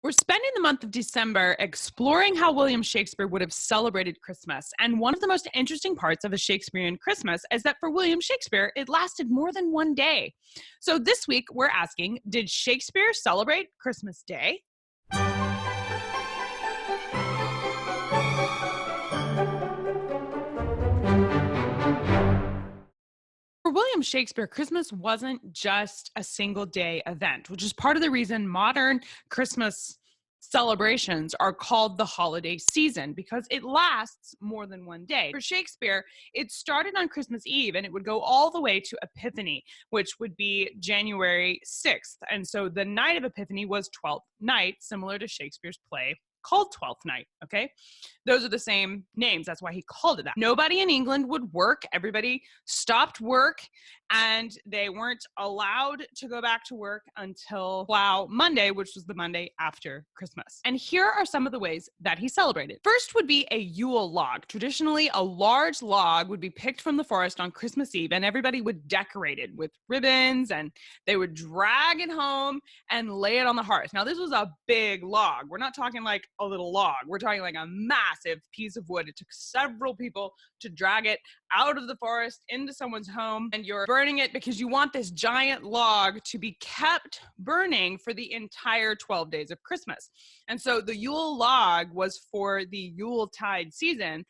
We're spending the month of December exploring how William Shakespeare would have celebrated Christmas. And one of the most interesting parts of a Shakespearean Christmas is that for William Shakespeare, it lasted more than one day. So this week, we're asking, did Shakespeare celebrate Christmas Day? For William Shakespeare, Christmas wasn't just a single day event, which is part of the reason modern Christmas celebrations are called the holiday season because it lasts more than one day. For Shakespeare, it started on Christmas Eve and it would go all the way to Epiphany, which would be January 6th. And so the night of Epiphany was 12th night, similar to Shakespeare's play called Twelfth Night, okay? Those are the same names. That's why he called it that. Nobody in England would work. Everybody stopped work and they weren't allowed to go back to work until Monday, which was the Monday after Christmas. And here are some of the ways that he celebrated. First would be a Yule log. Traditionally, a large log would be picked from the forest on Christmas Eve and everybody would decorate it with ribbons and they would drag it home and lay it on the hearth. Now, this was a big log. We're not talking like a little log. We're talking like a massive piece of wood. It took several people to drag it out of the forest into someone's home, and you're burning it because you want this giant log to be kept burning for the entire 12 days of Christmas. And so the Yule log was for the Yuletide season,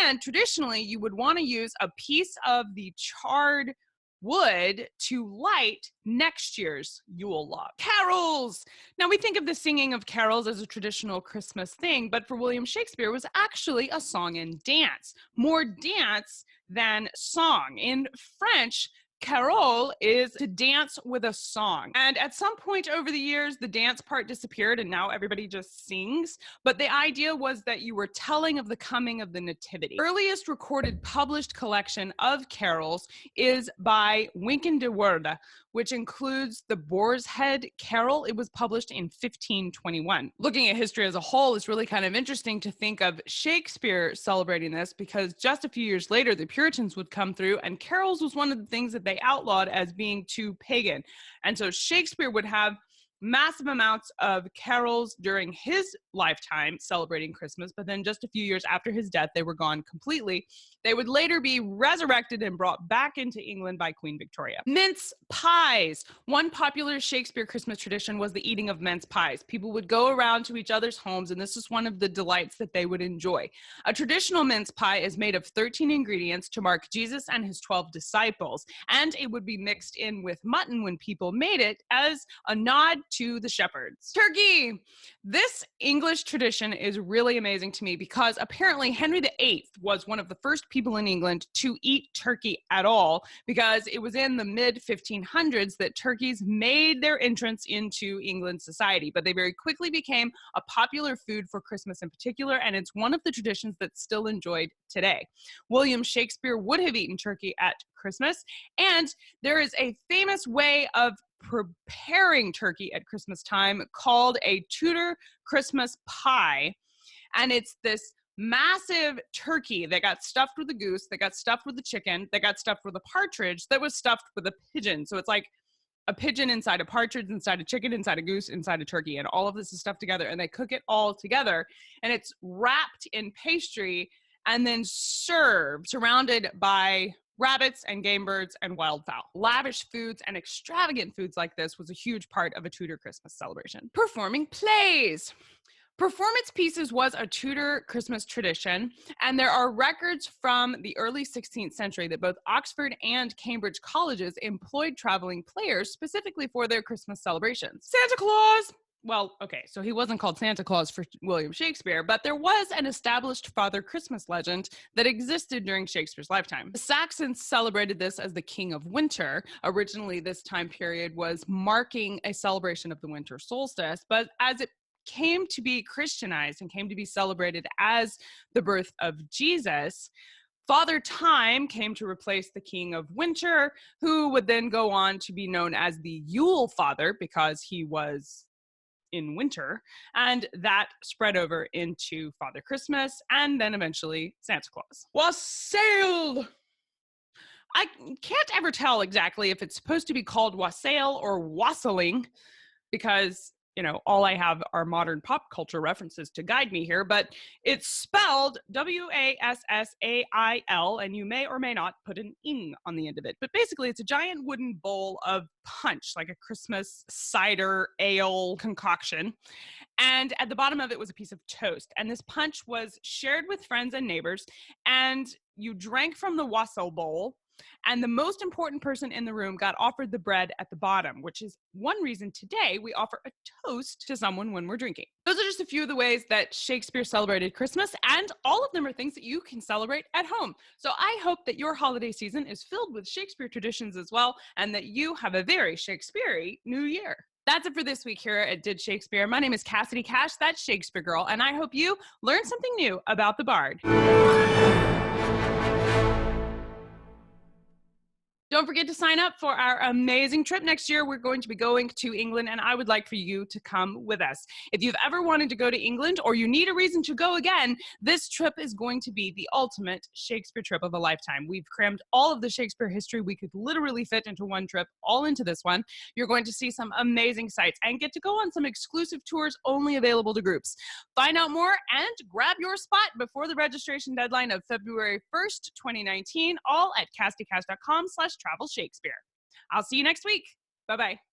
and traditionally you would want to use a piece of the charred wood to light next year's Yule log. Carols! Now we think of the singing of carols as a traditional Christmas thing, but for William Shakespeare it was actually a song and dance. More dance than song. In French, carol is to dance with a song. And at some point over the years, the dance part disappeared and now everybody just sings. But the idea was that you were telling of the coming of the nativity. Earliest recorded published collection of carols is by Wynkyn de Worde, which includes the Boar's Head Carol. It was published in 1521. Looking at history as a whole, it's really kind of interesting to think of Shakespeare celebrating this because just a few years later, the Puritans would come through and carols was one of the things that they outlawed as being too pagan. And so Shakespeare would have massive amounts of carols during his lifetime celebrating Christmas, but then just a few years after his death, they were gone completely. They would later be resurrected and brought back into England by Queen Victoria. Mince pies. One popular Shakespeare Christmas tradition was the eating of mince pies. People would go around to each other's homes, and this is one of the delights that they would enjoy. A traditional mince pie is made of 13 ingredients to mark Jesus and his 12 disciples, and it would be mixed in with mutton when people made it as a nod to the shepherds. Turkey. This English tradition is really amazing to me because apparently Henry VIII was one of the first people in England to eat turkey at all because it was in the mid-1500s that turkeys made their entrance into England society, but they very quickly became a popular food for Christmas in particular, and it's one of the traditions that's still enjoyed today. William Shakespeare would have eaten turkey at Christmas, and there is a famous way of preparing turkey at Christmas time called a Tudor Christmas pie. And it's this massive turkey that got stuffed with a goose, that got stuffed with a chicken, that got stuffed with a partridge, that was stuffed with a pigeon. So it's like a pigeon inside a partridge, inside a chicken, inside a goose, inside a turkey. And all of this is stuffed together and they cook it all together. And it's wrapped in pastry and then served, surrounded by rabbits and game birds and wildfowl. Lavish foods and extravagant foods like this was a huge part of a Tudor Christmas celebration. Performing plays. Performance pieces was a Tudor Christmas tradition, and there are records from the early 16th century that both Oxford and Cambridge colleges employed traveling players specifically for their Christmas celebrations. Santa Claus. Well, okay, so he wasn't called Santa Claus for William Shakespeare, but there was an established Father Christmas legend that existed during Shakespeare's lifetime. The Saxons celebrated this as the King of Winter. Originally, this time period was marking a celebration of the winter solstice, but as it came to be Christianized and came to be celebrated as the birth of Jesus, Father Time came to replace the King of Winter, who would then go on to be known as the Yule Father because he was in winter, and that spread over into Father Christmas and then eventually Santa Claus. Wassail! I can't ever tell exactly if it's supposed to be called wassail or wassailing because all I have are modern pop culture references to guide me here, but it's spelled Wassail, and you may or may not put an ing on the end of it. But basically, it's a giant wooden bowl of punch, like a Christmas cider ale concoction. And at the bottom of it was a piece of toast. And this punch was shared with friends and neighbors. And you drank from the wassail bowl. And the most important person in the room got offered the bread at the bottom, which is one reason today we offer a toast to someone when we're drinking. Those are just a few of the ways that Shakespeare celebrated Christmas, and all of them are things that you can celebrate at home. So I hope that your holiday season is filled with Shakespeare traditions as well, and that you have a very Shakespeare-y New Year. That's it for this week here at Did Shakespeare. My name is Cassidy Cash, that's Shakespeare Girl, and I hope you learned something new about the Bard. Don't forget to sign up for our amazing trip next year. We're going to be going to England, and I would like for you to come with us. If you've ever wanted to go to England or you need a reason to go again, this trip is going to be the ultimate Shakespeare trip of a lifetime. We've crammed all of the Shakespeare history we could literally fit into one trip, all into this one. You're going to see some amazing sights and get to go on some exclusive tours only available to groups. Find out more and grab your spot before the registration deadline of February 1st, 2019, all at castycast.com/travel Shakespeare. I'll see you next week. Bye-bye.